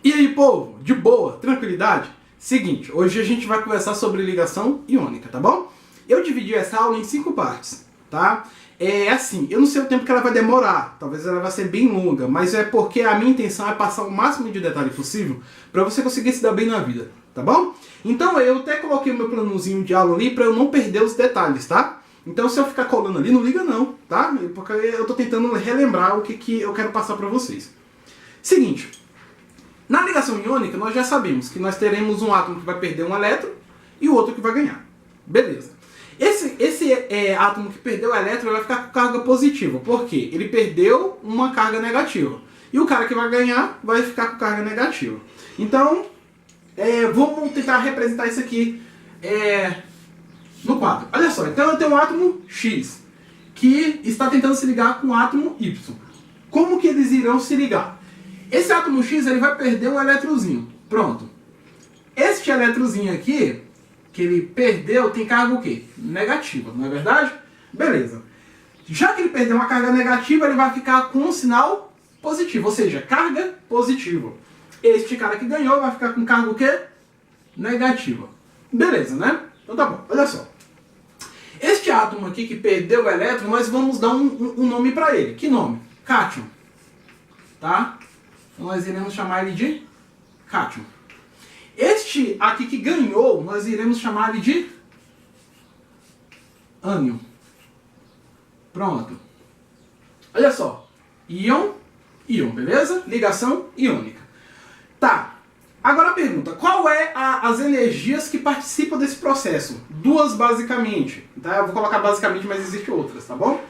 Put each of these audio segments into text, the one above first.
E aí, povo? De boa? Tranquilidade? Seguinte, hoje a gente vai conversar sobre ligação iônica, tá bom? Eu dividi essa aula em 5 partes, tá? É assim, eu não sei o tempo que ela vai demorar, talvez ela vai ser bem longa, mas é porque a minha intenção é passar o máximo de detalhe possível para você conseguir se dar bem na vida, tá bom? Então eu até coloquei o meu planozinho de aula ali para eu não perder os detalhes, tá? Então se eu ficar colando ali, não liga não, tá? Porque eu tô tentando relembrar o que eu quero passar para vocês. Seguinte, na ligação iônica nós já sabemos que nós teremos um átomo que vai perder um elétron e o outro que vai ganhar. Beleza. Esse átomo que perdeu o elétron vai ficar com carga positiva. Por quê? Ele perdeu uma carga negativa. E o cara que vai ganhar vai ficar com carga negativa. Então, vamos tentar representar isso aqui no quadro. Olha só, então eu tenho um átomo X que está tentando se ligar com o átomo Y. Como que eles irão se ligar? Esse átomo X ele vai perder um eletrozinho. Pronto. Este eletrozinho aqui, que ele perdeu, tem carga o quê? Negativa, não é verdade? Beleza. Já que ele perdeu uma carga negativa, ele vai ficar com um sinal positivo, ou seja, carga positiva. Este cara que ganhou vai ficar com carga o quê? Negativa. Beleza, né? Então tá bom, olha só. Este átomo aqui que perdeu o elétron, nós vamos dar um nome para ele. Que nome? Cátion. Tá? Então nós iremos chamar ele de cátion. Este aqui que ganhou, nós iremos chamar ele de ânion. Pronto. Olha só. Íon, íon, beleza? Ligação iônica. Tá. Agora a pergunta, qual é as energias que participam desse processo? Duas basicamente. Tá? Eu vou colocar basicamente, mas existem outras, tá bom?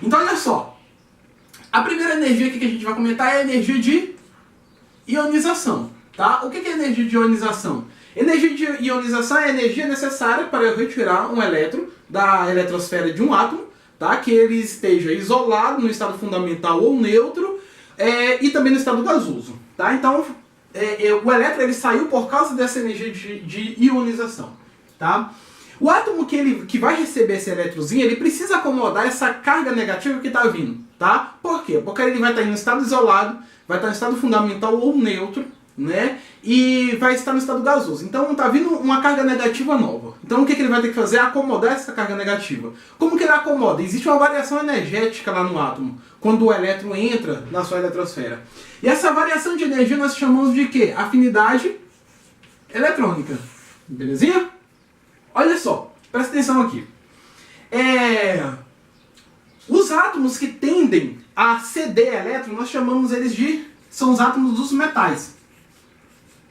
Então olha só. A primeira energia aqui que a gente vai comentar é a energia de ionização. Tá? O que é energia de ionização? Energia de ionização é a energia necessária para eu retirar um elétron da eletrosfera de um átomo, tá? Que ele esteja isolado no estado fundamental ou neutro e também no estado gasoso. Tá? Então, o elétron ele saiu por causa dessa energia de ionização. Tá? O átomo que vai receber esse eletrozinho, ele precisa acomodar essa carga negativa que está vindo. Tá? Por quê? Porque ele vai estar em um estado isolado, vai estar no estado fundamental ou neutro, né? E vai estar no estado gasoso. Então está vindo uma carga negativa nova. Então o que ele vai ter que fazer é acomodar essa carga negativa. Como que ele acomoda? Existe uma variação energética lá no átomo, quando o elétron entra na sua eletrosfera. E essa variação de energia nós chamamos de quê? Afinidade eletrônica. Belezinha? Olha só, presta atenção aqui. Os átomos que tendem a ceder elétron, nós chamamos eles são os átomos dos metais.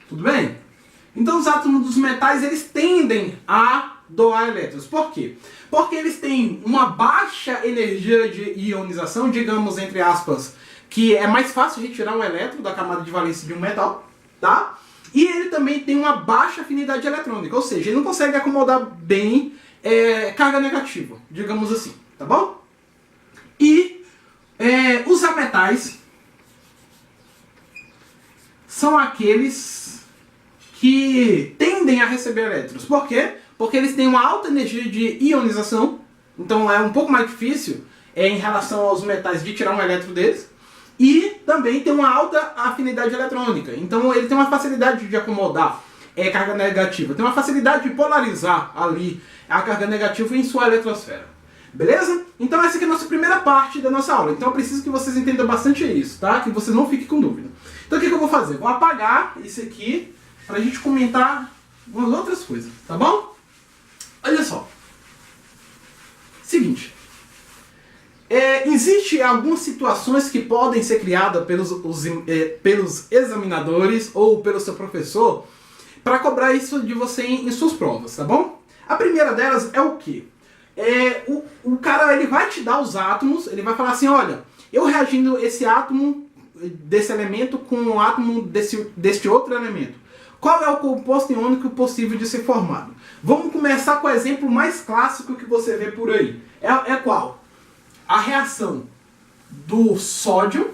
Tudo bem? Então os átomos dos metais eles tendem a doar elétrons. Por quê? Porque eles têm uma baixa energia de ionização, digamos entre aspas, que é mais fácil retirar um elétron da camada de valência de um metal, tá? E ele também tem uma baixa afinidade eletrônica, ou seja, ele não consegue acomodar bem carga negativa, digamos assim, tá bom? E os ametais são aqueles que tendem a receber elétrons. Por quê? Porque eles têm uma alta energia de ionização, então é um pouco mais difícil em relação aos metais de tirar um elétron deles, e também tem uma alta afinidade eletrônica, então ele tem uma facilidade de acomodar carga negativa, tem uma facilidade de polarizar ali a carga negativa em sua eletrosfera. Beleza? Então essa aqui é a nossa primeira parte da nossa aula. Então eu preciso que vocês entendam bastante isso, tá? Que vocês não fiquem com dúvida. Então o que eu vou fazer? Vou apagar isso aqui pra gente comentar umas outras coisas, tá bom? Olha só. Seguinte. Existem algumas situações que podem ser criadas pelos examinadores ou pelo seu professor para cobrar isso de você em suas provas, tá bom? A primeira delas é o quê? O cara ele vai te dar os átomos, ele vai falar assim, olha, eu reagindo esse átomo desse elemento com o átomo deste outro elemento. Qual é o composto iônico possível de ser formado? Vamos começar com o exemplo mais clássico que você vê por aí. Qual? A reação do sódio,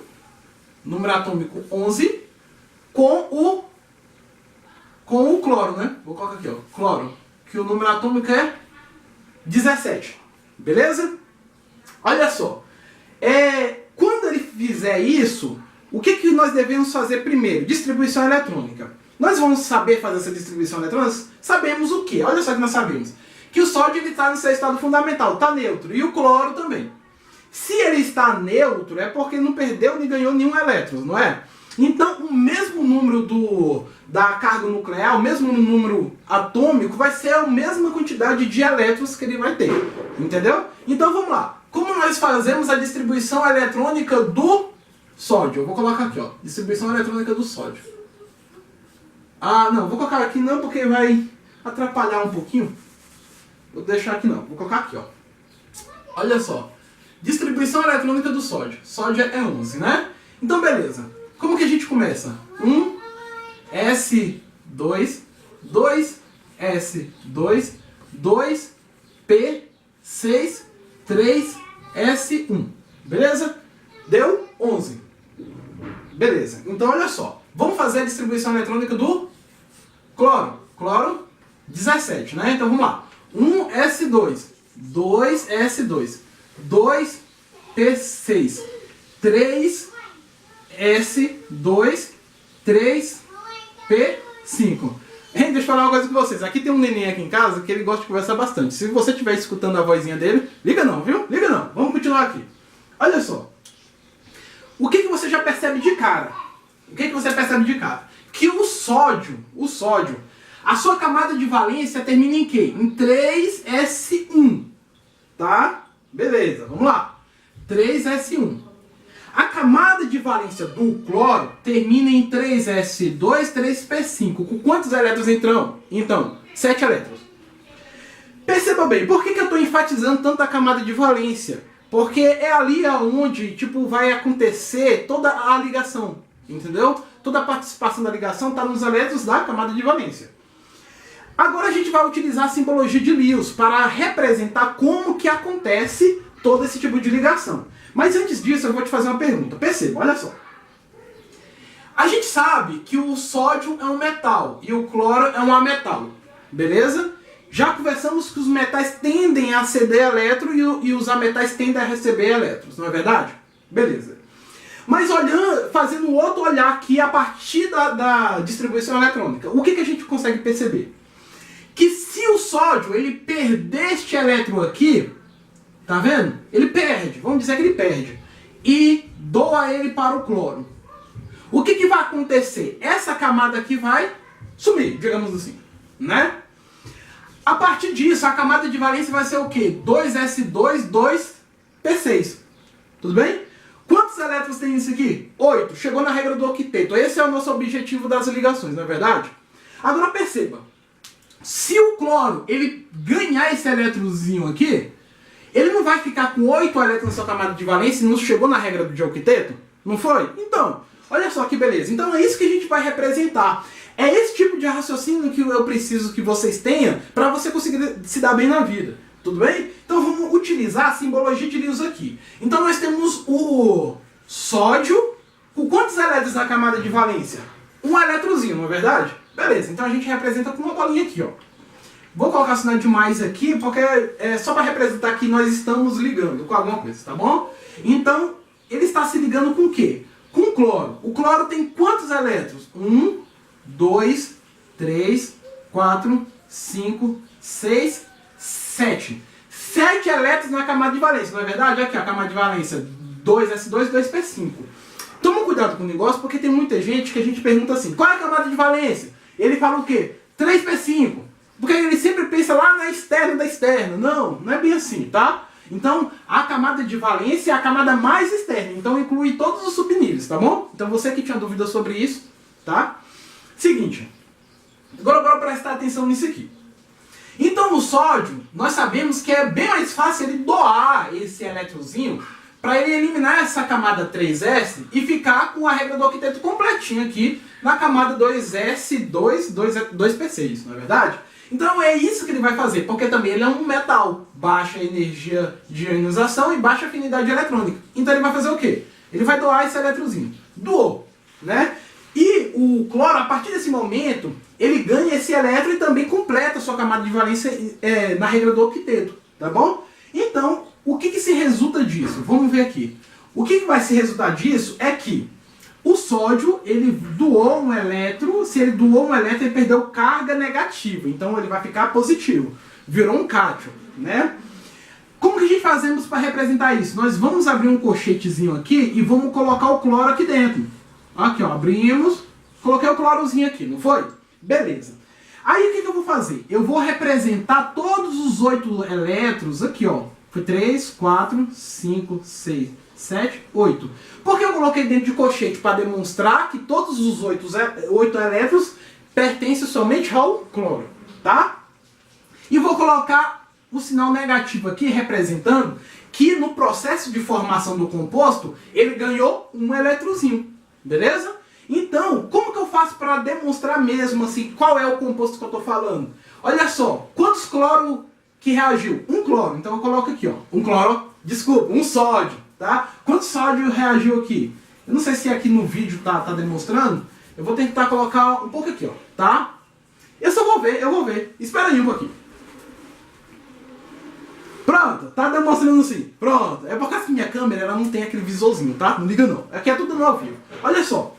número atômico 11, com o cloro, né? Vou colocar aqui, ó, cloro, que o número atômico é 17. Beleza? Olha só. Quando ele fizer isso, o que nós devemos fazer primeiro? Distribuição eletrônica. Nós vamos saber fazer essa distribuição eletrônica? Sabemos o quê? Olha só que nós sabemos. Que o sódio está no seu estado fundamental, está neutro, e o cloro também. Se ele está neutro, é porque não perdeu nem ganhou nenhum elétron, não é? Então, o mesmo número da carga nuclear, o mesmo número atômico, vai ser a mesma quantidade de elétrons que ele vai ter. Entendeu? Então, vamos lá. Como nós fazemos a distribuição eletrônica do sódio? Eu vou colocar aqui, ó. Distribuição eletrônica do sódio. Ah, não. Vou colocar aqui não, porque vai atrapalhar um pouquinho. Vou deixar aqui não. Vou colocar aqui, ó. Olha só. Distribuição eletrônica do sódio. Sódio é 11, né? Então, beleza. Como que a gente começa? 1, S2, 2, S2, 2, P6, 3, S1. Beleza? Deu 11. Beleza. Então, olha só. Vamos fazer a distribuição eletrônica do cloro. Cloro, 17, né? Então, vamos lá. 1, S2, 2, S2, 2, P6, 3, S2, 3, P5. Deixa eu falar uma coisa com vocês. Aqui tem um neném aqui em casa que ele gosta de conversar bastante. Se você estiver escutando a vozinha dele, liga não, viu? Liga não. Vamos continuar aqui. Olha só. O que você já percebe de cara? O que você percebe de cara? Que o sódio, a sua camada de valência termina em quê? Em 3S1. Tá? Beleza, vamos lá. 3S1. A camada de valência do cloro termina em 3S2, 3P5. Com quantos elétrons entram? Então, 7 elétrons. Perceba bem, por que eu estou enfatizando tanto a camada de valência? Porque é ali onde vai acontecer toda a ligação. Entendeu? Toda a participação da ligação está nos elétrons da camada de valência. Agora a gente vai utilizar a simbologia de Lewis para representar como que acontece todo esse tipo de ligação. Mas antes disso eu vou te fazer uma pergunta. Perceba, olha só. A gente sabe que o sódio é um metal e o cloro é um ametal. Beleza? Já conversamos que os metais tendem a ceder elétron e os ametais tendem a receber elétrons, não é verdade? Beleza. Mas olhando, fazendo outro olhar aqui a partir da distribuição eletrônica, o que a gente consegue perceber? Que se o sódio ele perder este elétron aqui, tá vendo? Ele perde, vamos dizer que ele perde, e doa ele para o cloro. O que vai acontecer? Essa camada aqui vai sumir, digamos assim, né? A partir disso, a camada de valência vai ser o quê? 2S2, 2P6. Tudo bem? Quantos elétrons tem isso aqui? 8. Chegou na regra do octeto. Esse é o nosso objetivo das ligações, não é verdade? Agora perceba. Se o cloro ele ganhar esse elétronzinho aqui, ele não vai ficar com 8 elétrons na sua camada de valência e não chegou na regra de octeto? Não foi? Então, olha só que beleza. Então é isso que a gente vai representar. É esse tipo de raciocínio que eu preciso que vocês tenham para você conseguir se dar bem na vida. Tudo bem? Então vamos utilizar a simbologia de Lewis aqui. Então nós temos o sódio com quantos elétrons na camada de valência? Um elétrozinho, não é verdade? Beleza, então a gente representa com uma bolinha aqui, ó. Vou colocar o sinal de mais aqui, porque é só para representar que nós estamos ligando com alguma coisa, tá bom? Então, ele está se ligando com o quê? Com o cloro. O cloro tem quantos elétrons? 1, 2, 3, 4, 5, 6, 7. 7 elétrons na camada de valência, não é verdade? Aqui, a camada de valência 2S2, 2P5. Toma cuidado com o negócio, porque tem muita gente que a gente pergunta assim, qual é a camada de valência? Ele fala o quê? 3P5. Porque ele sempre pensa lá na externa da externa. Não, não é bem assim, tá? Então, a camada de valência é a camada mais externa. Então, inclui todos os subníveis, tá bom? Então, você que tinha dúvida sobre isso, tá? Seguinte. Agora, bora prestar atenção nisso aqui. Então, o sódio, nós sabemos que é bem mais fácil ele doar esse elétronzinho para ele eliminar essa camada 3S e ficar com a regra do octeto completinho aqui na camada 2S2, 2P6, não é verdade? Então é isso que ele vai fazer, porque também ele é um metal, baixa energia de ionização e baixa afinidade eletrônica. Então ele vai fazer o quê? Ele vai doar esse elétronzinho. Doou, né? E o cloro, a partir desse momento, ele ganha esse elétron e também completa a sua camada de valência na regra do octeto, tá bom? Então, o que se resulta disso? Vamos ver aqui. O que vai se resultar disso é que O sódio, ele doou um elétron, se ele doou um elétron, ele perdeu carga negativa, então ele vai ficar positivo, virou um cátion, né? Como que a gente fazemos para representar isso? Nós vamos abrir um colchetezinho aqui e vamos colocar o cloro aqui dentro. Aqui, ó, abrimos, coloquei o clorozinho aqui, não foi? Beleza. Aí o que eu vou fazer? Eu vou representar todos os 8 elétrons aqui, ó. Foi 3, 4, 5, 6, 7, 8. Por que eu coloquei dentro de colchete? Para demonstrar que todos os 8 elétrons pertencem somente ao cloro, tá? E vou colocar o sinal negativo aqui, representando que no processo de formação do composto, ele ganhou um eletrozinho, beleza? Então, como que eu faço para demonstrar mesmo assim qual é o composto que eu estou falando? Olha só, quantos cloro que reagiu? Um cloro, então eu coloco aqui, ó, um sódio, tá? Quanto sódio reagiu aqui? Eu não sei se aqui no vídeo tá demonstrando, eu vou tentar colocar um pouco aqui, ó, tá? Eu vou ver, espera aí um pouquinho. Pronto, tá demonstrando assim, pronto. É por causa que minha câmera ela não tem aquele visorzinho, tá? Não liga não, aqui é tudo no ao vivo. Olha só.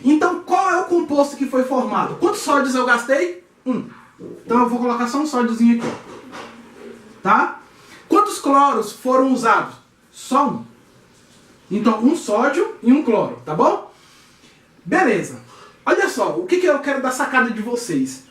Então, qual é o composto que foi formado? Quantos sódios eu gastei? 1. Então eu vou colocar só um sódiozinho aqui, ó. Tá? Quantos cloros foram usados? Só 1. Então, um sódio e um cloro, tá bom? Beleza. Olha só, o que eu quero dar sacada de vocês?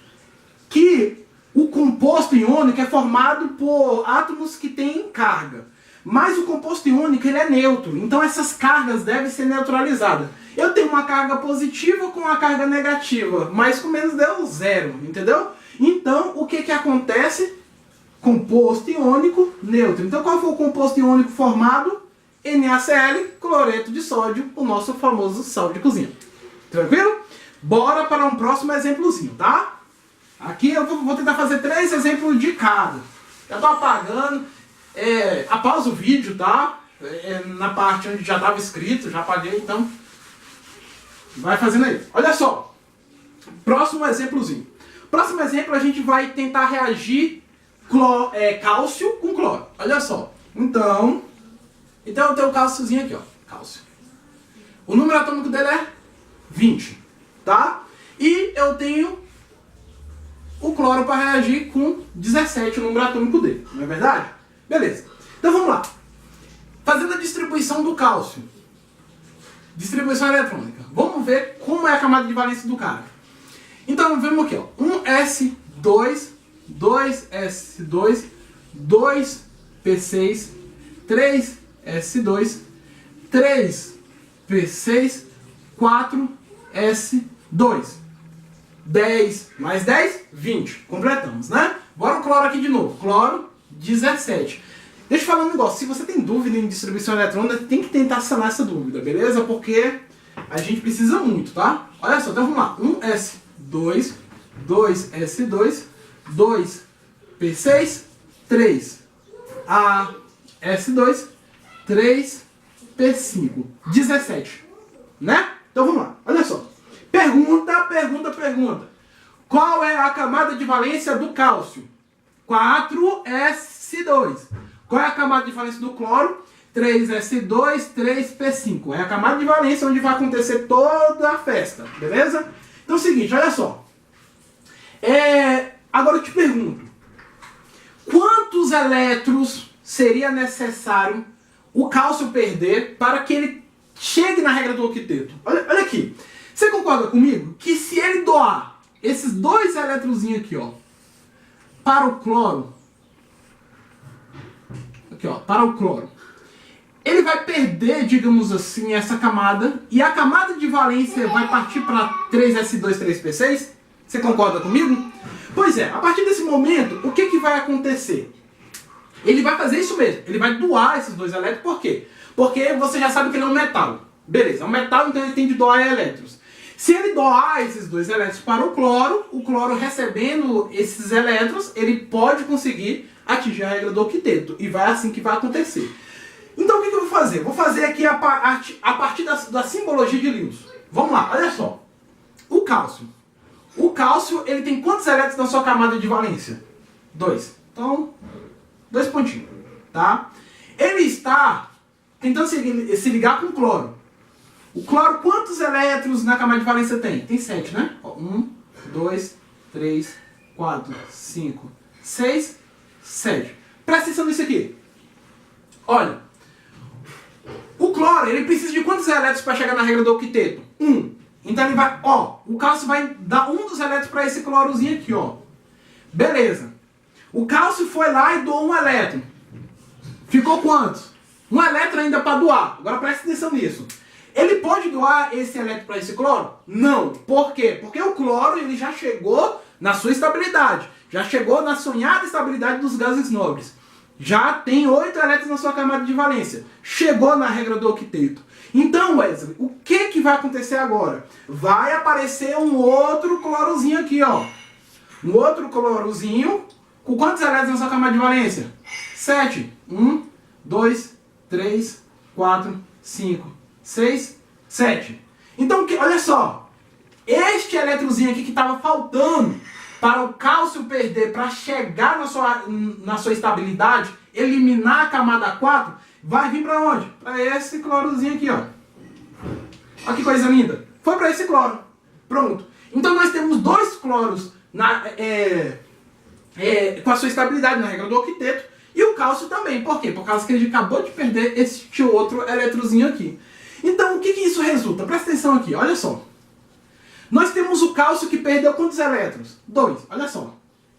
Que o composto iônico é formado por átomos que têm carga. Mas o composto iônico ele é neutro, então essas cargas devem ser neutralizadas. Eu tenho uma carga positiva com uma carga negativa, mas com menos deu 0, entendeu? Então, o que acontece? Composto iônico neutro. Então, qual foi o composto iônico formado? NaCl, cloreto de sódio, o nosso famoso sal de cozinha. Tranquilo? Bora para um próximo exemplozinho, tá? Aqui eu vou tentar fazer 3 exemplos de cada. Eu tô apagando. Apausa o vídeo, tá? Na parte onde já estava escrito, já apaguei, então vai fazendo aí. Olha só, próximo exemplozinho. Próximo exemplo a gente vai tentar reagir cálcio com cloro. Olha só, então eu tenho o cálciozinho aqui, ó, cálcio. O número atômico dele é 20, tá? E eu tenho o cloro para reagir com 17, o número atômico dele, não é verdade? Beleza. Então vamos lá. Fazendo a distribuição do cálcio. Distribuição eletrônica. Vamos ver como é a camada de valência do cara. Então vemos aqui, ó. 1s2, 2s2, 2p6, 3s2, 3p6, 4s2. 10 mais 10, 20. Completamos, né? Bora o cloro aqui de novo. Cloro, 17. Deixa eu falar um negócio, se você tem dúvida em distribuição eletrônica, tem que tentar sanar essa dúvida, beleza? Porque a gente precisa muito, tá? Olha só, então vamos lá. 1s2, 2s2, 2p6, 3s2, 3p5, 17, né? Então vamos lá, olha só. Pergunta. Qual é a camada de valência do cálcio? 4s2. Qual é a camada de valência do cloro? 3s2, 3p5. É a camada de valência onde vai acontecer toda a festa, beleza? Então é o seguinte, olha só. Agora eu te pergunto. Quantos elétrons seria necessário o cálcio perder para que ele chegue na regra do octeto? Olha aqui. Você concorda comigo que se ele doar esses 2 elétronzinhos aqui, ó, para o cloro, aqui, ó, para o cloro, ele vai perder, digamos assim, essa camada, e a camada de valência vai partir para 3s2, 3p6? Você concorda comigo? Pois é, a partir desse momento, o que vai acontecer? Ele vai fazer isso mesmo, ele vai doar esses 2 elétrons, por quê? Porque você já sabe que ele é um metal. Beleza, é um metal, então ele tem de doar elétrons. Se ele doar esses 2 elétrons para o cloro recebendo esses elétrons, ele pode conseguir atingir a regra do octeto. E vai assim que vai acontecer. Então o que eu vou fazer? Vou fazer aqui a partir da simbologia de Lewis. Vamos lá, olha só. O cálcio. O cálcio, ele tem quantos elétrons na sua camada de valência? 2. Então, 2 pontinhos, tá? Ele está tentando se ligar com o cloro. O cloro, quantos elétrons na camada de valência tem? Tem 7, né? 1, 2, 3, 4, 5, 6, 7. Presta atenção nisso aqui. Olha, o cloro, ele precisa de quantos elétrons para chegar na regra do octeto? 1. Então ele vai, ó, o cálcio vai dar um dos elétrons para esse clorozinho aqui, ó. Beleza. O cálcio foi lá e doou um elétron. Ficou quantos? Um elétron ainda para doar. Agora presta atenção nisso. Ele pode doar esse elétron para esse cloro? Não. Por quê? Porque o cloro ele já chegou na sua estabilidade. Já chegou na sonhada estabilidade dos gases nobres. Já tem 8 elétrons na sua camada de valência. Chegou na regra do octeto. Então, Wesley, o que vai acontecer agora? Vai aparecer um outro clorozinho aqui, ó. Um outro clorozinho. Com quantos elétrons na sua camada de valência? 7. 1, 2, 3, 4, 5, 6, 7. Então, olha só. Este eletrozinho aqui que estava faltando para o cálcio perder, para chegar na sua estabilidade, eliminar a camada 4, vai vir para onde? Para esse clorozinho aqui, ó. Olha que coisa linda. Foi para esse cloro. Pronto. Então nós temos 2 cloros com a sua estabilidade na regra do octeto. E o cálcio também. Por quê? Por causa que ele acabou de perder este outro eletrozinho aqui. Então o que isso resulta? Presta atenção aqui. Olha só. Nós temos o cálcio que perdeu quantos elétrons? 2. Olha só.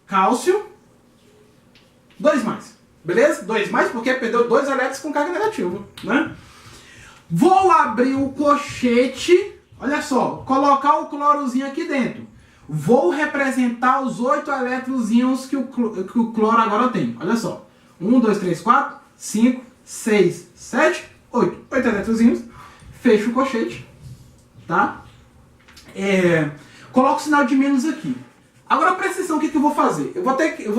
Cálcio, 2 mais. Beleza? 2 mais porque perdeu 2 elétrons com carga negativa, né? Vou abrir o colchete, olha só, colocar o clorozinho aqui dentro. Vou representar os 8 elétronzinhos que o cloro agora tem. Olha só. 1, 2, 3, 4, 5, 6, 7, 8. 8 elétronzinhos. Fecho o colchete. Tá? Coloco o sinal de menos aqui. Agora presta atenção o que eu vou fazer. Eu vou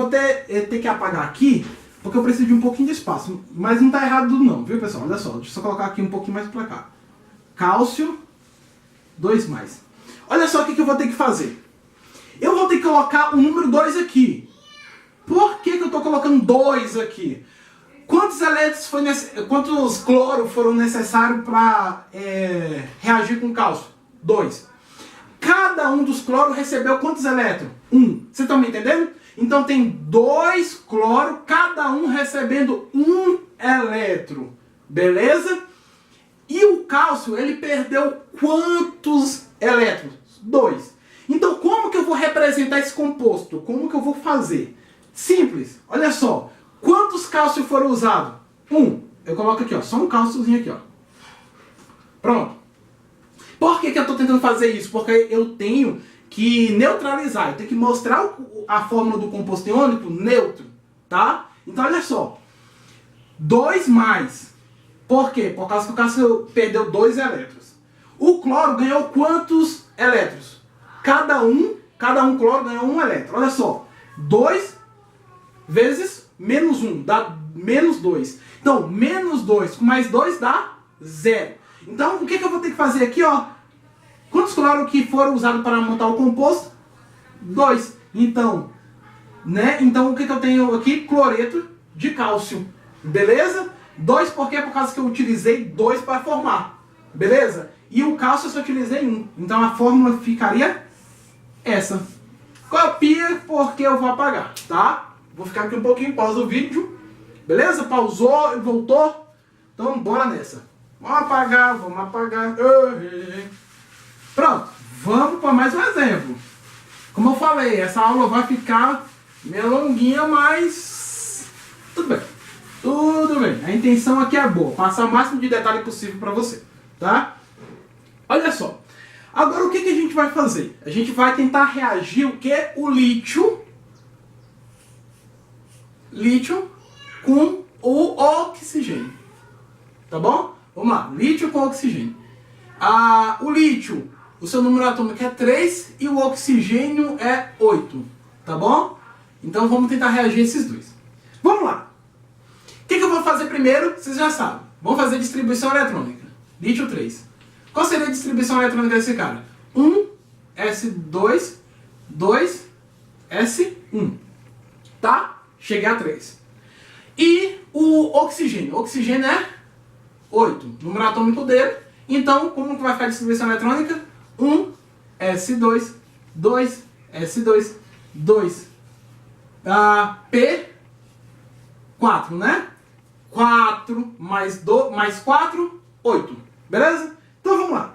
ter que apagar aqui, porque eu preciso de um pouquinho de espaço. Mas não está errado não, viu pessoal? Olha só, deixa eu só colocar aqui um pouquinho mais para cá. Cálcio, 2 mais. Olha só o que eu vou ter que fazer. Eu vou ter que colocar o número 2 aqui. Por que eu estou colocando 2 aqui? Quantos quantos cloros foram necessários para reagir com cálcio? 2. Cada um dos cloros recebeu quantos elétrons? 1. Vocês estão me entendendo? Então tem 2 cloros, cada um recebendo 1 elétron. Beleza? E o cálcio, ele perdeu quantos elétrons? 2. Então como que eu vou representar esse composto? Como que eu vou fazer? Simples. Olha só. Quantos cálcios foram usados? 1. Eu coloco aqui, ó. Só um cálciozinho aqui, ó. Pronto. Por que eu estou tentando fazer isso? Porque eu tenho que neutralizar. Eu tenho que mostrar a fórmula do composto iônico neutro. Tá? Então olha só. 2 mais. Por quê? Por causa que o cálcio perdeu 2 elétrons. O cloro ganhou quantos elétrons? Cada um cloro ganhou 1 elétron. Olha só. 2 vezes menos 1 dá menos 2. Então, menos 2 com mais 2 dá 0. Então, o que eu vou ter que fazer aqui, ó? Quantos cloros que foram usados para montar o composto? 2. Então, né? Então, o que eu tenho aqui? Cloreto de cálcio. Beleza? 2 por quê? Por causa que eu utilizei 2 para formar. Beleza? E o cálcio eu só utilizei 1. Então, a fórmula ficaria essa. Copia porque eu vou apagar, tá? Vou ficar aqui um pouquinho, pausa o vídeo. Beleza? Pausou e voltou. Então, bora nessa. Vamos apagar, vamos apagar. Pronto, vamos para mais um exemplo. Como eu falei, essa aula vai ficar meio longuinha, mas tudo bem. Tudo bem. A intenção aqui é boa, passar o máximo de detalhe possível para você, tá? Olha só. Agora o que a gente vai fazer? A gente vai tentar reagir o que? O lítio com o oxigênio. Tá bom? Vamos lá, lítio com oxigênio. O lítio, o seu número atômico é 3 e o oxigênio é 8. Tá bom? Então vamos tentar reagir esses dois. Vamos lá. O que eu vou fazer primeiro? Vocês já sabem. Vamos fazer distribuição eletrônica. Lítio 3. Qual seria a distribuição eletrônica desse cara? 1, S2, 2, S1. Tá? Cheguei a 3. E o oxigênio? O oxigênio é 8. O número atômico dele Então, como que vai ficar a distribuição eletrônica? 1, S2, 2, S2, 2, P, 4, né? 4 mais 4, 8. Beleza? Então vamos lá.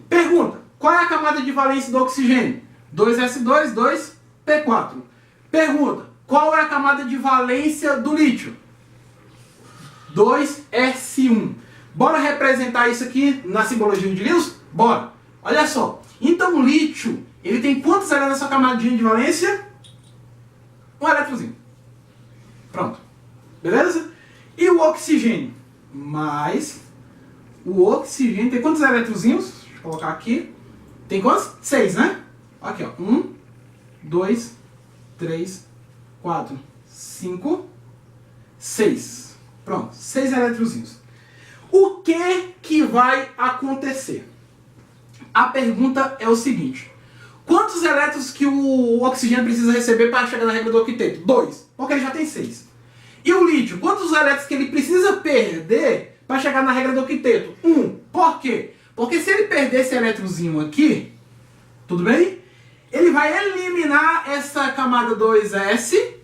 Pergunta: qual é a camada de valência do oxigênio? 2S2, 2P4. Pergunta: qual é a camada de valência do lítio? 2S1. Bora representar isso aqui na simbologia de Lewis? Bora. Olha só. Então o lítio, ele tem quantos elétrons na sua camadinha de valência? Um eletrozinho. Pronto. Beleza? E o oxigênio? Mais o oxigênio tem quantos eletrozinhos? Deixa eu colocar aqui. Tem quantos? 6, né? Aqui, ó. 1, 2, 3, 4, 5, 6. Pronto. 6 eletrozinhos. O que vai acontecer? A pergunta é o seguinte: quantos elétrons que o oxigênio precisa receber para chegar na regra do octeto? 2, porque ele já tem 6. E o lítio, quantos elétrons que ele precisa perder para chegar na regra do octeto? 1. Por quê? Porque se ele perder esse elétrozinho aqui, tudo bem? Ele vai eliminar essa camada 2S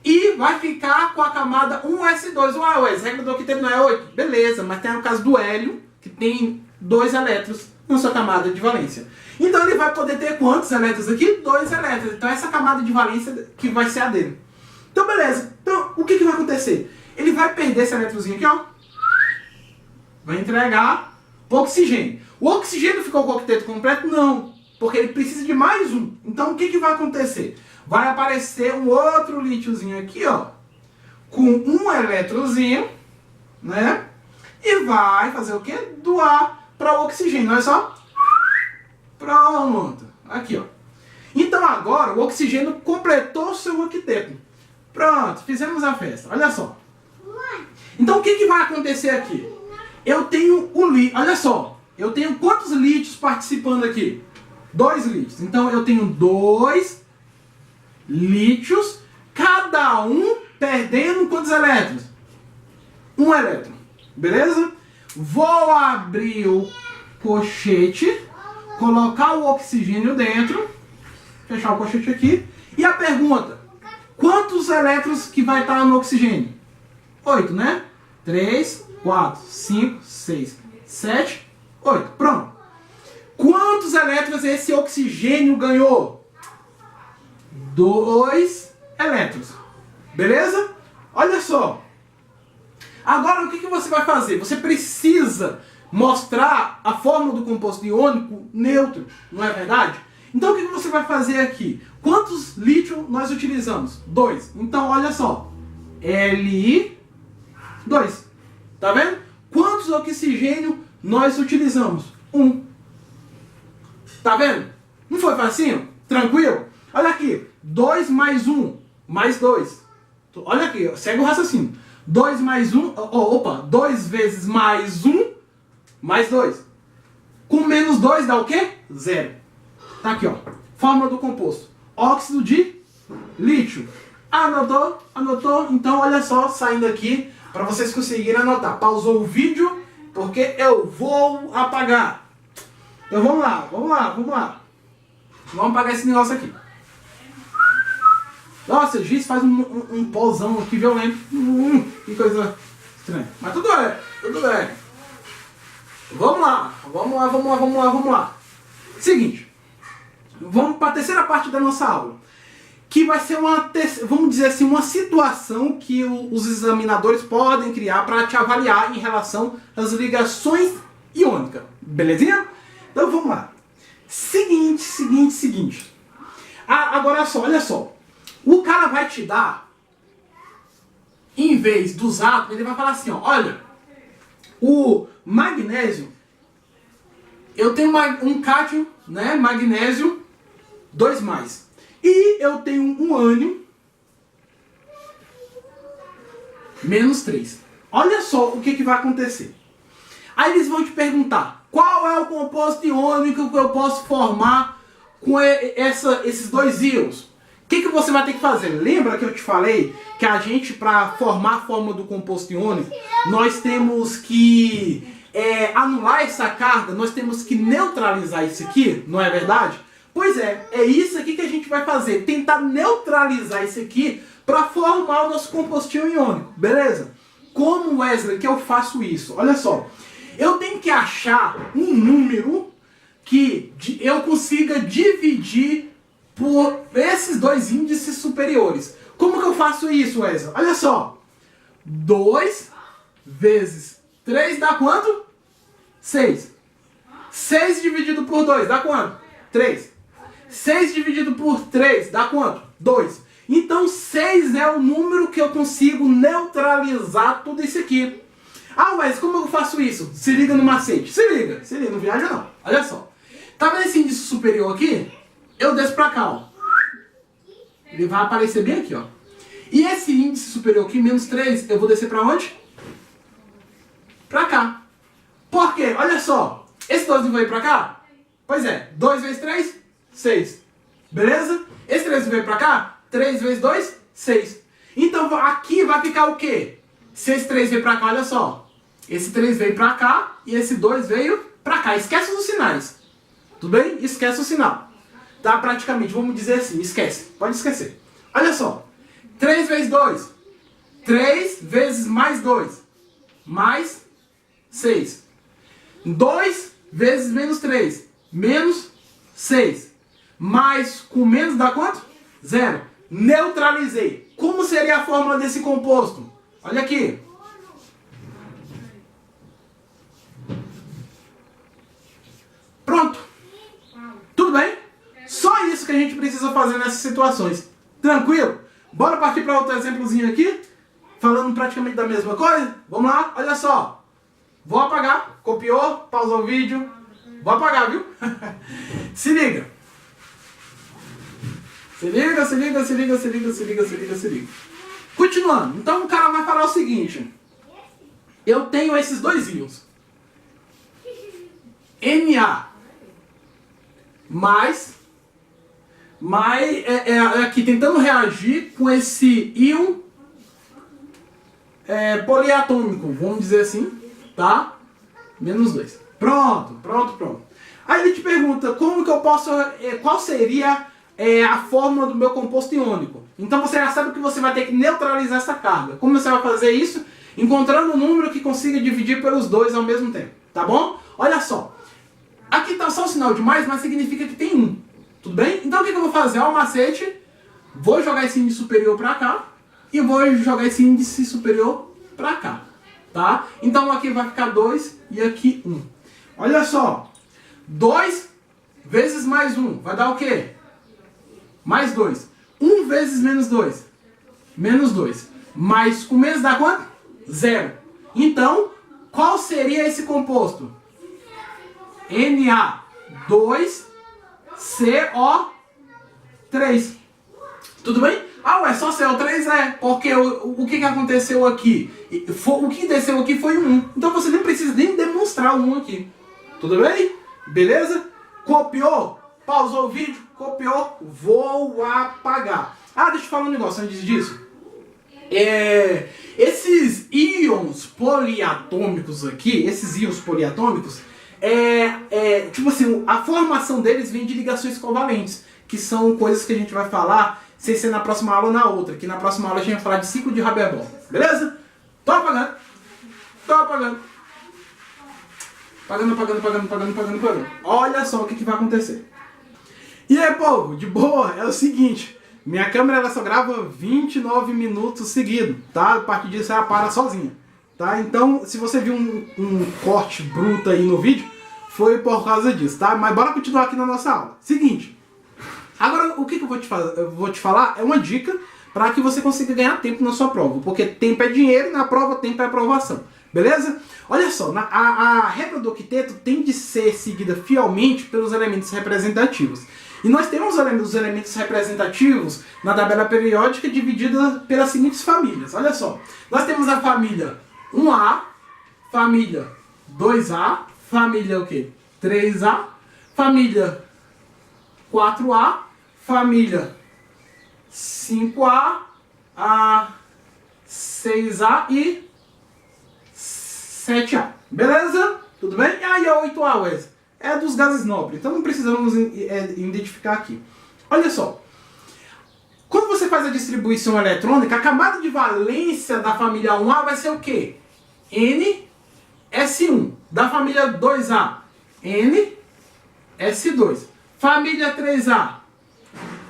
e vai ficar com a camada 1S2. Ué, a regra do octeto não é 8? Beleza, mas tem o caso do hélio, que tem 2 elétrons na sua camada de valência. Então ele vai poder ter quantos elétrons aqui? 2 elétrons. Então essa camada de valência que vai ser a dele. Então beleza. Então o que vai acontecer? Ele vai perder esse eletrozinho aqui, ó. Vai entregar o oxigênio. O oxigênio ficou com o octeto completo? Não. Porque ele precisa de mais um. Então o que vai acontecer? Vai aparecer um outro lítiozinho aqui, ó. Com um eletrozinho, né? E vai fazer o quê? Doar para o oxigênio. Olha só. Pronto. Aqui, ó. Então agora o oxigênio completou o seu octeto. Pronto, fizemos a festa. Olha só. Então o que vai acontecer aqui? Eu tenho o lítio. Olha só. Eu tenho quantos lítios participando aqui? 2 lítios. Então eu tenho 2 lítios, cada um perdendo quantos elétrons? 1 elétron. Beleza? Vou abrir o colchete, colocar o oxigênio dentro, fechar o colchete aqui. E a pergunta: quantos elétrons que vai estar no oxigênio? 8, né? 3, 4, 5, 6, 7, 8. Pronto. Quantos elétrons esse oxigênio ganhou? 2 elétrons. Beleza? Olha só. Agora o que você vai fazer? Você precisa mostrar a fórmula do composto iônico neutro, não é verdade? Então o que você vai fazer aqui? Quantos lítio nós utilizamos? 2. Então olha só. Li2. Tá vendo? Quantos oxigênio nós utilizamos? 1. Tá vendo? Não foi facinho? Tranquilo? Olha aqui. 2 mais 1 mais 2. Olha aqui, segue o raciocínio. 2 mais 1, 2 vezes mais 1 mais 2. Com menos 2 dá o quê? 0. Tá aqui, ó. Fórmula do composto. Óxido de lítio. Anotou? Anotou? Então olha só, saindo aqui, para vocês conseguirem anotar. Pausou o vídeo, porque eu vou apagar. Então vamos lá. Vamos apagar esse negócio aqui. Nossa, o giz faz um pozão aqui violento. Que coisa estranha. Mas tudo bem. Vamos lá. Seguinte. Vamos para a terceira parte da nossa aula. Que vai ser vamos dizer assim, uma situação que os examinadores podem criar para te avaliar em relação às ligações iônicas. Belezinha? Então vamos lá. Seguinte. Agora olha só. O cara vai te dar, em vez dos átomos, ele vai falar assim, ó, olha, o magnésio, eu tenho um cátion, né, magnésio 2+, e eu tenho um ânion -3. Olha só o que vai acontecer. Aí eles vão te perguntar, qual é o composto iônico que eu posso formar com esses 2 íons? O que você vai ter que fazer? Lembra que eu te falei que a gente, para formar a fórmula do composto iônico, nós temos que anular essa carga, nós temos que neutralizar isso aqui, não é verdade? Pois é isso aqui que a gente vai fazer, tentar neutralizar isso aqui para formar o nosso compostinho iônico, beleza? Como, Wesley, que eu faço isso? Olha só, eu tenho que achar um número que eu consiga dividir por esses dois índices superiores. Como que eu faço isso, Wesley? Olha só, 2 vezes 3 dá quanto? 6. 6 dividido por 2 dá quanto? 3. 6 dividido por 3 dá quanto? 2. Então 6 é o número que eu consigo neutralizar tudo isso aqui. Ah, mas como eu faço isso? Se liga no macete. Se liga, não viaja não. Olha só. Tá vendo esse índice superior aqui? Eu desço pra cá, ó. Ele vai aparecer bem aqui, ó. E esse índice superior aqui, menos 3, eu vou descer pra onde? Pra cá. Por quê? Olha só. Esse 2 não veio pra cá? Pois é. 2 vezes 3, 6. Beleza? Esse 3 veio pra cá? 3 vezes 2, 6. Então aqui vai ficar o quê? Se esse 3 veio pra cá, olha só. Esse 3 veio pra cá e esse 2 veio pra cá. Esquece os sinais. Tudo bem? Esquece o sinal. Tá? Praticamente, vamos dizer assim, esquece. Pode esquecer. Olha só. 3 vezes 2. 3 vezes mais 2. Mais 6. 2 vezes menos 3. Menos 6. Mais com menos dá quanto? 0. Neutralizei. Como seria a fórmula desse composto? Olha aqui. Pronto. Tudo bem? Só isso que a gente precisa fazer nessas situações. Tranquilo? Bora partir para outro exemplozinho aqui? Falando praticamente da mesma coisa? Vamos lá? Olha só. Vou apagar. Copiou? Pausou o vídeo. Vou apagar, viu? Se liga. Se liga. Continuando. Então o cara vai falar o seguinte. Eu tenho esses dois íons. Na aqui tentando reagir com esse íon poliatômico, vamos dizer assim, tá? Menos 2. Pronto. Aí ele te pergunta como que eu posso, qual seria a fórmula do meu composto iônico. Então você já sabe que você vai ter que neutralizar essa carga. Como você vai fazer isso? Encontrando um número que consiga dividir pelos dois ao mesmo tempo, tá bom? Olha só, aqui tá só o sinal de mais, mas significa que tem 1. Tudo bem? Então o que eu vou fazer? Ao macete, vou jogar esse índice superior pra cá e vou jogar esse índice superior pra cá, tá? Então aqui vai ficar 2 e aqui 1. Olha só, 2 vezes mais 1 vai dar o quê? Mais 2. 1 vezes menos 2. Menos 2. Mais com menos dá quanto? 0. Então, qual seria esse composto? Na2CO3. Tudo bem? Ah, ué, só CO3 porque o que aconteceu aqui? O que desceu aqui foi um 1. Então você nem precisa nem demonstrar o 1 aqui. Tudo bem? Beleza? Copiou? Pausou o vídeo? Copiou? Vou apagar. Ah, deixa eu falar um negócio antes disso. Esses íons poliatômicos aqui, tipo assim, a formação deles vem de ligações covalentes, que são coisas que a gente vai falar, sem ser na próxima aula ou na outra, que na próxima aula a gente vai falar de ciclo de Haber-Bosch, beleza? Tô apagando. Apagando. Olha só o que vai acontecer. E aí, povo, de boa? É o seguinte, minha câmera ela só grava 29 minutos seguidos, tá? A partir disso ela para sozinha, tá? Então, se você viu um corte bruto aí no vídeo, foi por causa disso, tá? Mas bora continuar aqui na nossa aula. Seguinte, agora o que eu vou te falar é uma dica para que você consiga ganhar tempo na sua prova, porque tempo é dinheiro e na prova tempo é aprovação, beleza? Olha só, a regra do octeto tem de ser seguida fielmente pelos elementos representativos. E nós temos os elementos representativos na tabela periódica dividida pelas seguintes famílias. Olha só, nós temos a família 1A, família 2A, família o quê? 3A, família 4A, família 5A, a 6A e 7A. Beleza? Tudo bem? E aí a 8A, Wes? É dos gases nobres, então não precisamos identificar aqui. Olha só. Quando você faz a distribuição eletrônica, a camada de valência da família 1A vai ser o quê? NS1. Da família 2A, NS2. Família 3A,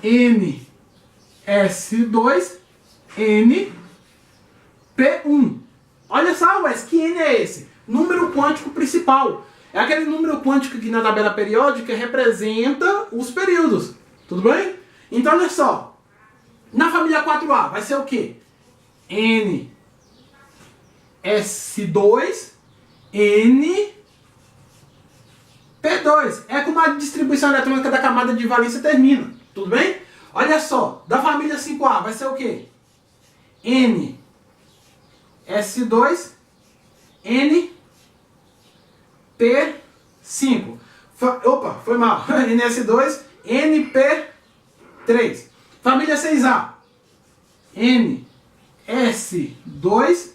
NS2, NP1. Olha só, Wes, que N é esse? Número quântico principal. É aquele número quântico que na tabela periódica representa os períodos. Tudo bem? Então, olha só. Na família 4A vai ser o quê? NS2, NP2. É como a distribuição eletrônica da camada de valência termina. Tudo bem? Olha só. Da família 5A vai ser o quê? NS2, NP5. Opa, foi mal. NS2, NP3. Família 6A, NS2,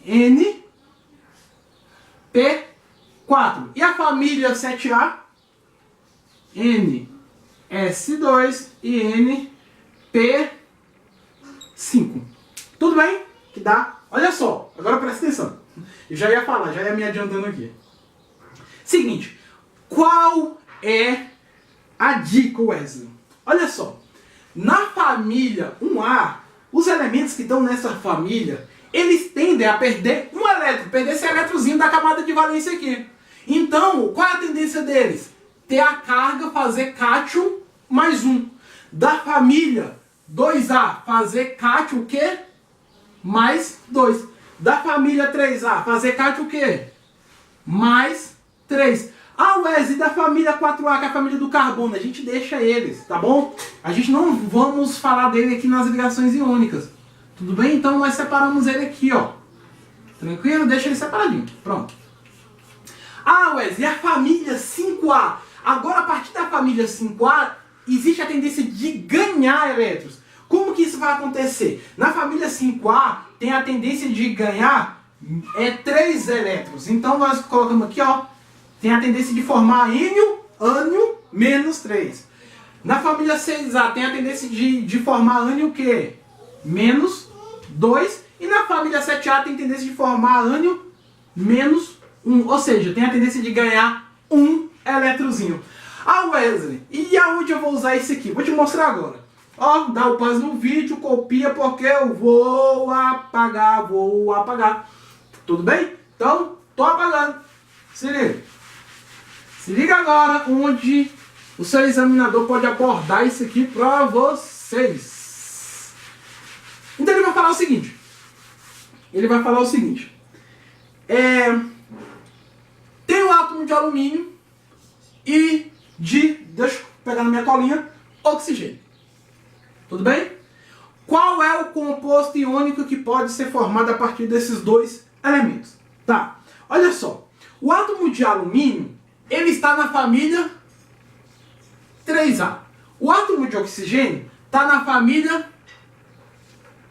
NP4. E a família 7A, NS2 e NP5. Tudo bem? Que dá? Olha só, agora presta atenção. Eu já ia falar, já ia me adiantando aqui. Seguinte, qual é a dica, Wesley? Olha só. Na família 1A, os elementos que estão nessa família, eles tendem a perder um elétron, perder esse elétrozinho da camada de valência aqui. Então, qual é a tendência deles? Ter a carga, fazer cátion mais um. Da família 2A, fazer cátion o quê? Mais 2. Da família 3A, fazer cátion o quê? Mais 3. Ah, Wesley, da família 4A, que é a família do carbono, a gente deixa eles, tá bom? A gente não vamos falar dele aqui nas ligações iônicas. Tudo bem? Então nós separamos ele aqui, ó. Tranquilo? Deixa ele separadinho. Pronto. Ah, Wesley, e a família 5A? Agora, a partir da família 5A, existe a tendência de ganhar elétrons. Como que isso vai acontecer? Na família 5A, tem a tendência de ganhar 3 elétrons. Então nós colocamos aqui, ó. Tem a tendência de formar ânion menos 3. Na família 6A tem a tendência de formar ânion o quê? Menos 2. E na família 7A tem a tendência de formar ânion menos 1. Ou seja, tem a tendência de ganhar um elétrozinho. Ah, Wesley, e aonde eu vou usar esse aqui? Vou te mostrar agora. Ó, dá o pause no vídeo, copia porque eu vou apagar. Tudo bem? Então, tô apagando. Se liga. Se liga agora onde o seu examinador pode abordar isso aqui para vocês. Então ele vai falar o seguinte. Tem um átomo de alumínio e deixa eu pegar na minha colinha, oxigênio. Tudo bem? Qual é o composto iônico que pode ser formado a partir desses dois elementos? Tá, olha só. O átomo de alumínio, ele está na família 3A. O átomo de oxigênio está na família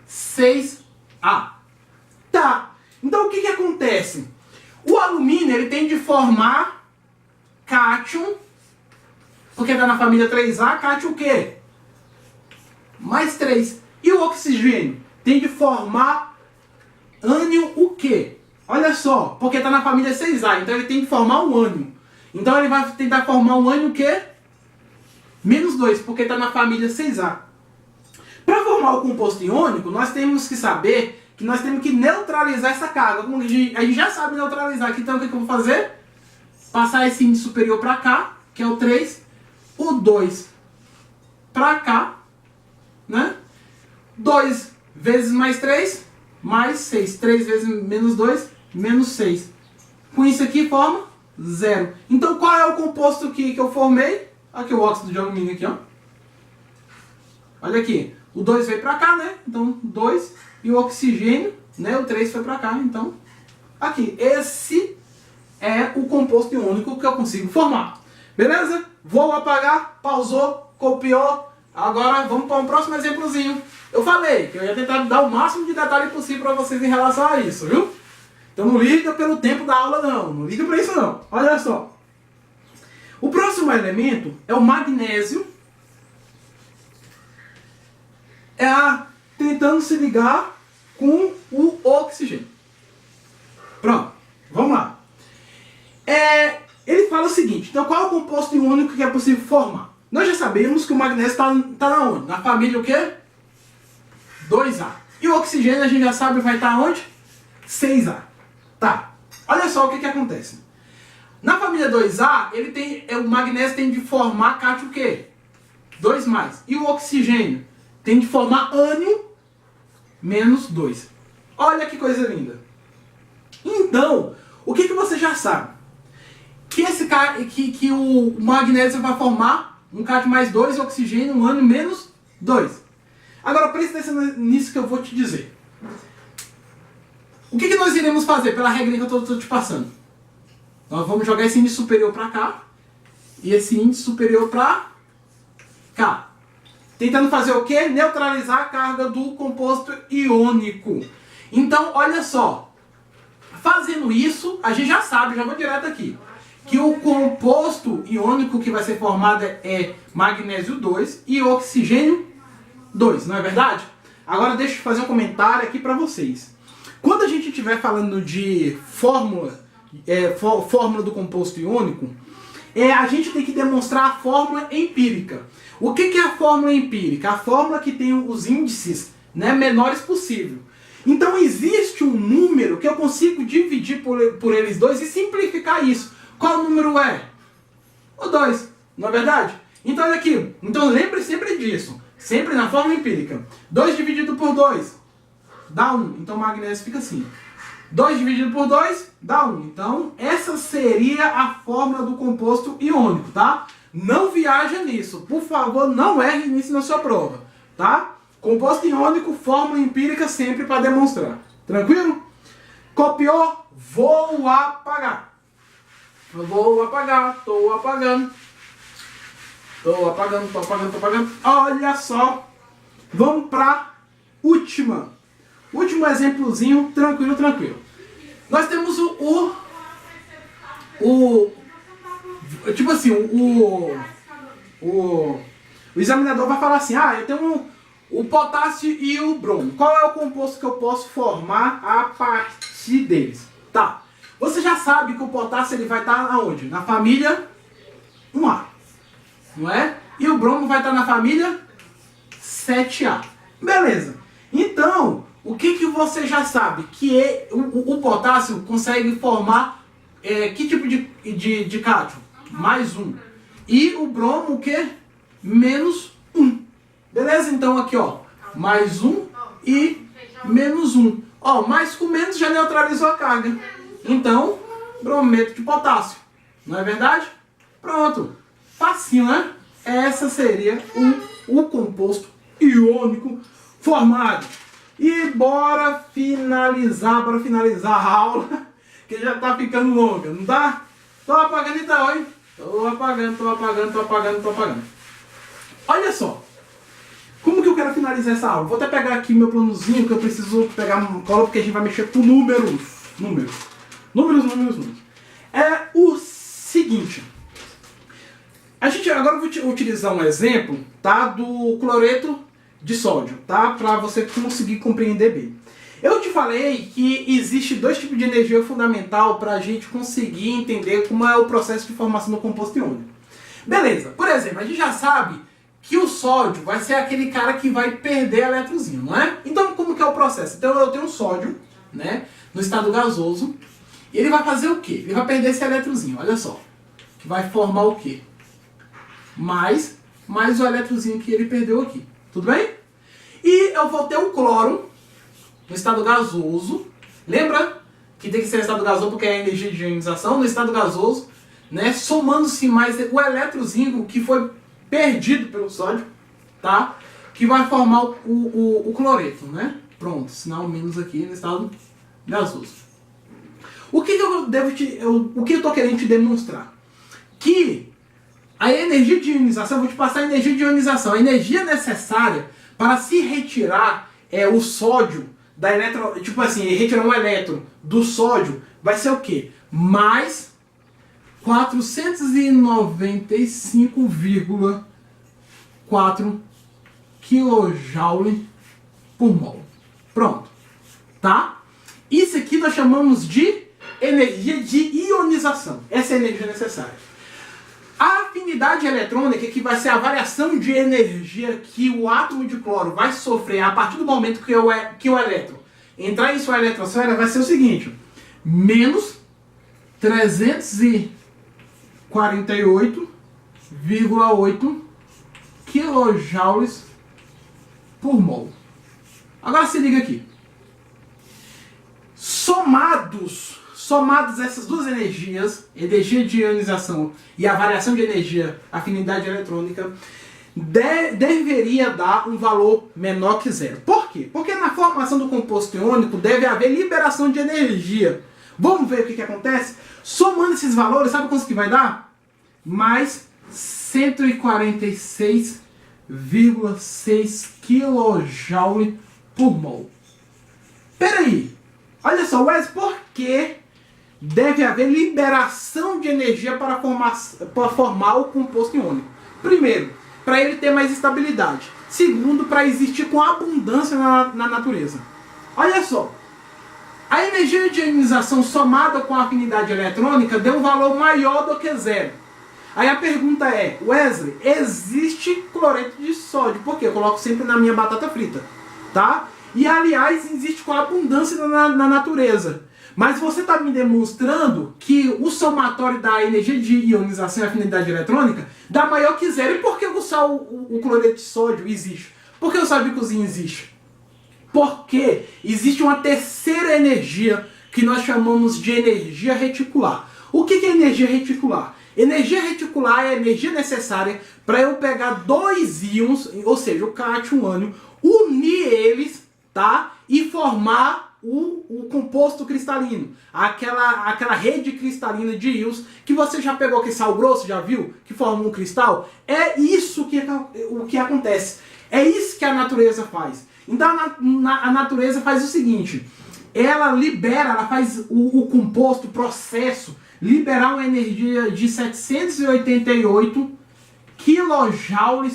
6A. Tá. Então o que acontece? O alumínio ele tem de formar cátion, porque está na família 3A, cátion o quê? Mais 3. E o oxigênio tem de formar ânion o quê? Olha só, porque está na família 6A, então ele tem que formar um ânion. Então ele vai tentar formar um ânion o quê? Menos 2, porque está na família 6A. Para formar o composto iônico, nós temos que saber que nós temos que neutralizar essa carga. Como a gente já sabe neutralizar aqui, então o que eu vou fazer? Passar esse índice superior para cá, que é o 3, o 2 para cá, né? 2 vezes mais 3, mais 6. 3 vezes menos 2, menos 6. Com isso aqui forma 0. Então qual é o composto que eu formei? Aqui o óxido de alumínio aqui, ó. Olha aqui. O 2 veio pra cá, né? Então 2. E o oxigênio, né? O 3 foi pra cá. Então, aqui. Esse é o composto iônico que eu consigo formar. Beleza? Vou apagar. Pausou. Copiou. Agora vamos para um próximo exemplozinho. Eu falei que eu ia tentar dar o máximo de detalhe possível para vocês em relação a isso, viu? Então não liga pelo tempo da aula não. Não liga para isso não. Olha só. O próximo elemento é o magnésio. Tentando se ligar com o oxigênio. Pronto. Vamos lá. Ele fala o seguinte. Então qual é o composto iônico que é possível formar? Nós já sabemos que o magnésio está na onde? Na família o quê? 2A. E o oxigênio a gente já sabe vai estar onde? 6A. Tá. Olha só o que acontece. Na família 2A, o magnésio tem de formar cátion o quê? 2+. E o oxigênio tem de formar ânion menos 2. Olha que coisa linda. Então, o que você já sabe? Que o magnésio vai formar um cátion mais 2 e oxigênio um ânion menos 2. Agora presta atenção nisso que eu vou te dizer. O que nós iremos fazer pela regra que eu estou te passando? Nós vamos jogar esse índice superior para cá e esse índice superior para cá. Tentando fazer o quê? Neutralizar a carga do composto iônico. Então, olha só. Fazendo isso, a gente já sabe, já vou direto aqui, que o composto iônico que vai ser formado é magnésio 2 e oxigênio 2, não é verdade? Agora deixa eu fazer um comentário aqui para vocês. Quando a gente estiver falando de fórmula do composto iônico, a gente tem que demonstrar a fórmula empírica. O que é a fórmula empírica? A fórmula que tem os índices, né, menores possível. Então existe um número que eu consigo dividir por eles dois e simplificar isso. Qual número é? O 2, não é verdade? Então olha aqui, então lembre sempre disso, sempre na fórmula empírica. 2 dividido por 2 dá 1, então o magnésio fica assim. 2 dividido por 2 dá 1. Então, essa seria a fórmula do composto iônico, tá? Não viaja nisso. Por favor, não erre nisso na sua prova, tá? Composto iônico, fórmula empírica sempre para demonstrar. Tranquilo? Copiou? Vou apagar. Vou apagar, estou apagando. Estou apagando, estou apagando, estou apagando. Olha só. Vamos para último exemplozinho, tranquilo, tranquilo. Nós temos tipo assim, o examinador vai falar assim, eu tenho o potássio e o bromo. Qual é o composto que eu posso formar a partir deles? Tá. Você já sabe que o potássio ele vai estar aonde? Na família 1A. Não é? E o bromo vai estar na família 7A. Beleza. Então, o que você já sabe? Que o potássio consegue formar que tipo de cátion? Mais 1. E o bromo o quê? Menos 1. Beleza? Então aqui, ó, mais 1 e menos 1. Ó, mais com menos já neutralizou a carga. Então, brometo de potássio. Não é verdade? Pronto. Facinho, né? Essa seria o composto iônico formado. E bora finalizar a aula, que já tá ficando longa, não tá? Tô apagando então, hein? Tô apagando. Olha só. Como que eu quero finalizar essa aula? Vou até pegar aqui meu planozinho, que eu preciso pegar uma cola, porque a gente vai mexer com números. É o seguinte. Agora eu vou utilizar um exemplo, tá? Do cloreto de sódio, tá? Para você conseguir compreender bem. Eu te falei que existe dois tipos de energia fundamental para a gente conseguir entender como é o processo de formação do composto iônico. Beleza, por exemplo, a gente já sabe que o sódio vai ser aquele cara que vai perder eletrozinho, não é? Então, como que é o processo? Então, eu tenho um sódio, né, no estado gasoso, e ele vai fazer o quê? Ele vai perder esse eletrozinho, olha só. Que vai formar o quê? Mais o eletrozinho que ele perdeu aqui. Tudo bem? E eu vou ter o cloro no estado gasoso. Lembra que tem que ser no estado gasoso porque é a energia de ionização. No estado gasoso, né, somando-se mais o eletrozinho que foi perdido pelo sódio, tá? Que vai formar o cloreto, né? Pronto, sinal menos aqui no estado gasoso. O que eu tô querendo te demonstrar? Que a energia de ionização, eu vou te passar a energia de ionização, a energia necessária para se retirar o sódio tipo assim, retirar um elétron do sódio, vai ser o quê? Mais 495,4 kJ por mol. Pronto. Tá? Isso aqui nós chamamos de energia de ionização. Essa é a energia necessária. A afinidade eletrônica, que vai ser a variação de energia que o átomo de cloro vai sofrer a partir do momento que o elétron entrar em sua eletrosfera, vai ser o seguinte: menos 348,8 kJ por mol. Agora se liga aqui. Somados essas duas energias, energia de ionização e a variação de energia, afinidade eletrônica, deveria dar um valor menor que zero. Por quê? Porque na formação do composto iônico deve haver liberação de energia. Vamos ver o que acontece? Somando esses valores, sabe quanto que vai dar? Mais 146,6 kJ por mol. Peraí, olha só, Wes, por que deve haver liberação de energia para formar o composto iônico? Primeiro, para ele ter mais estabilidade. Segundo, para existir com abundância na natureza. Olha só, a energia de ionização somada com a afinidade eletrônica deu um valor maior do que zero. Aí a pergunta é, Wesley, existe cloreto de sódio? Por quê? Eu coloco sempre na minha batata frita, tá? E aliás, existe com abundância na natureza. Mas você está me demonstrando que o somatório da energia de ionização e afinidade eletrônica dá maior que zero. E por que o cloreto de sódio existe? Por que o sal de cozinha existe? Porque existe uma terceira energia que nós chamamos de energia reticular. O que é energia reticular? Energia reticular é a energia necessária para eu pegar dois íons, ou seja, o cátion e o ânion, unir eles, tá? E formar o composto cristalino, aquela rede cristalina de íons que você já pegou aquele sal grosso, já viu? Que forma um cristal. É isso o que acontece. É isso que a natureza faz. Então a natureza faz o seguinte: ela faz o composto, o processo, liberar uma energia de 788 kJ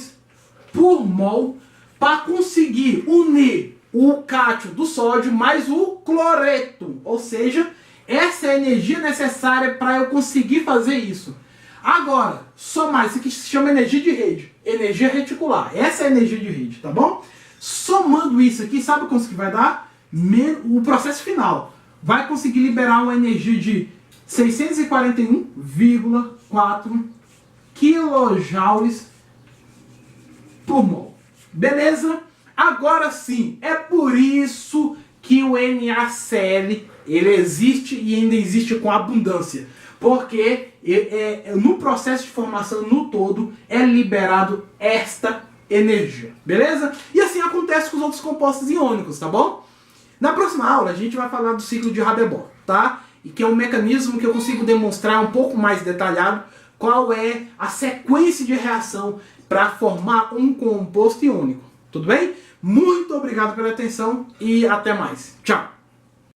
por mol para conseguir unir o cátion do sódio mais o cloreto. Ou seja, essa é a energia necessária para eu conseguir fazer isso. Agora, somar, isso aqui se chama energia de rede, energia reticular. Essa é a energia de rede, tá bom? Somando isso aqui, sabe quanto que vai dar? O processo final vai conseguir liberar uma energia de 641,4 kJ por mol. Beleza? Agora sim, é por isso que o NaCl ele existe e ainda existe com abundância. Porque no processo de formação no todo é liberado esta energia. Beleza? E assim acontece com os outros compostos iônicos, tá bom? Na próxima aula a gente vai falar do ciclo de Haber-Bosch, tá? E que é um mecanismo que eu consigo demonstrar um pouco mais detalhado qual é a sequência de reação para formar um composto iônico. Tudo bem? Muito obrigado pela atenção e até mais. Tchau!